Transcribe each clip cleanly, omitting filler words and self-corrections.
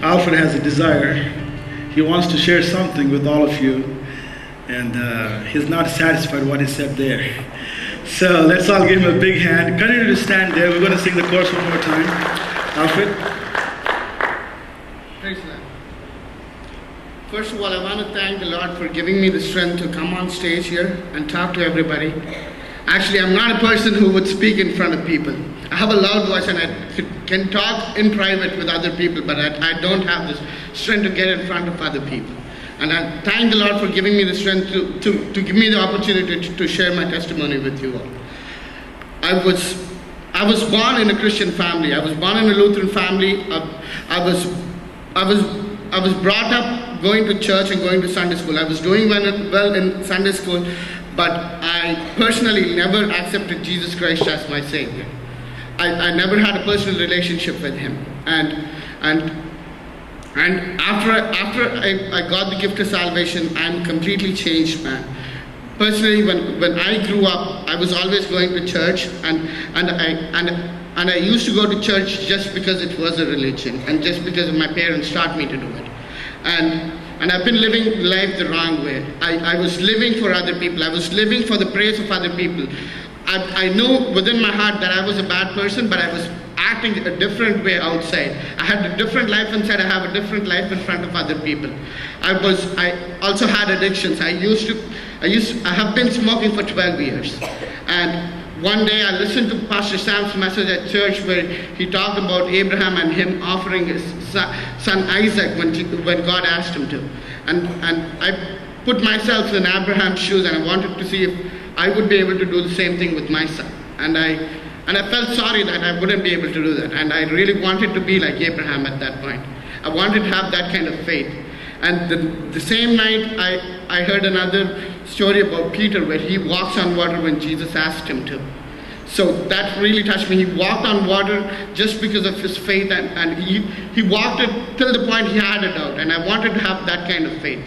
Alfred has a desire. He wants to share something with all of you, and he's not satisfied with what he said there. So let's all give him a big hand. Continue to stand there. We're going to sing the chorus one more time. Alfred. Praise the Lord. First of all, I want to thank the Lord for giving me the strength to come on stage here and talk to everybody. Actually, I'm not a person who would speak in front of people. I have a loud voice and I can talk in private with other people, but I don't have the strength to get in front of other people. And I thank the Lord for giving me the strength to give me the opportunity to share my testimony with you all. I was born in a Christian family. I was born in a Lutheran family. I was brought up going to church and going to Sunday school. I was doing well in Sunday school, but I personally never accepted Jesus Christ as my Savior. I never had a personal relationship with Him. And after I got the gift of salvation, I'm a completely changed man. Personally, when I grew up, I was always going to church, and I used to go to church just because it was a religion, and just because my parents taught me to do it. And I've been living life the wrong way. I was living for other people. I was living for the praise of other people. I know within my heart that I was a bad person, but I was acting a different way outside. I had a different life inside. I have a different life in front of other people. I also had addictions. I have been smoking for 12 years. And one day I listened to Pastor Sam's message at church where he talked about Abraham and him offering his son Isaac when God asked him to. And I put myself in Abraham's shoes, and I wanted to see if I would be able to do the same thing with my son. And I felt sorry that I wouldn't be able to do that. And I really wanted to be like Abraham at that point. I wanted to have that kind of faith. And the same night, I heard another story about Peter where he walks on water when Jesus asked him to. So that really touched me. He walked on water just because of his faith, and he walked it till the point he had a doubt. And I wanted to have that kind of faith.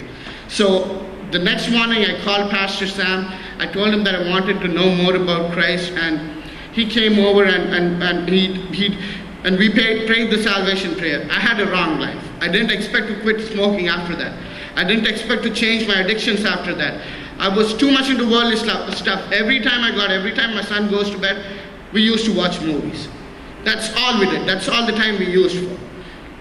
So the next morning, I called Pastor Sam. I told him that I wanted to know more about Christ, and he came over and we prayed the salvation prayer. I had a wrong life. I didn't expect to quit smoking after that. I didn't expect to change my addictions after that. I was too much into worldly stuff. Every time my son goes to bed, we used to watch movies. That's all we did. That's all the time we used for.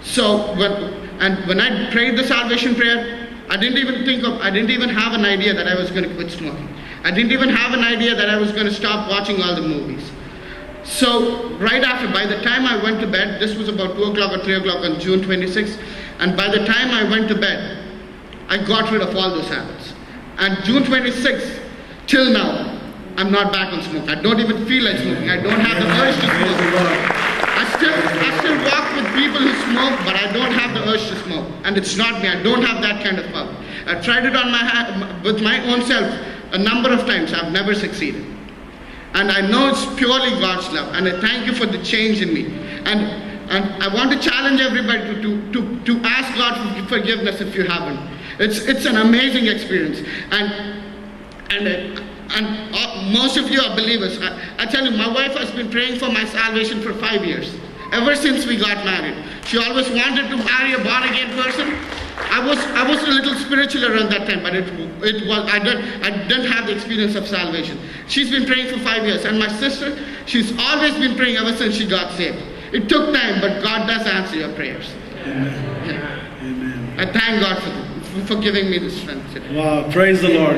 So when I prayed the salvation prayer, I didn't even have an idea that I was going to quit smoking. I didn't even have an idea that I was going to stop watching all the movies. So right after, by the time I went to bed, this was about 2 o'clock or 3 o'clock on June 26th, and by the time I went to bed, I got rid of all those habits. And June 26th, till now, I'm not back on smoke. I don't even feel like smoking. I don't have the urge to smoke. I still walk with people who smoke, but I don't have the urge to smoke. And it's not me. I don't have that kind of power. I've tried it on with my own self a number of times. I've never succeeded. And I know it's purely God's love. And I thank you for the change in me. And I want to challenge everybody to ask God for forgiveness if you haven't. It's an amazing experience. And most of you are believers. I tell you, my wife has been praying for my salvation for 5 years. Ever since we got married. She always wanted to marry a born-again person. I was a little spiritual around that time, but I didn't have the experience of salvation. She's been praying for 5 years. And my sister, she's always been praying ever since she got saved. It took time, but God does answer your prayers. Amen. Yeah. Amen. I thank God for giving me the strength today. Wow, praise the Lord.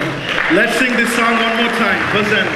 Let's sing this song one more time. Hosanna.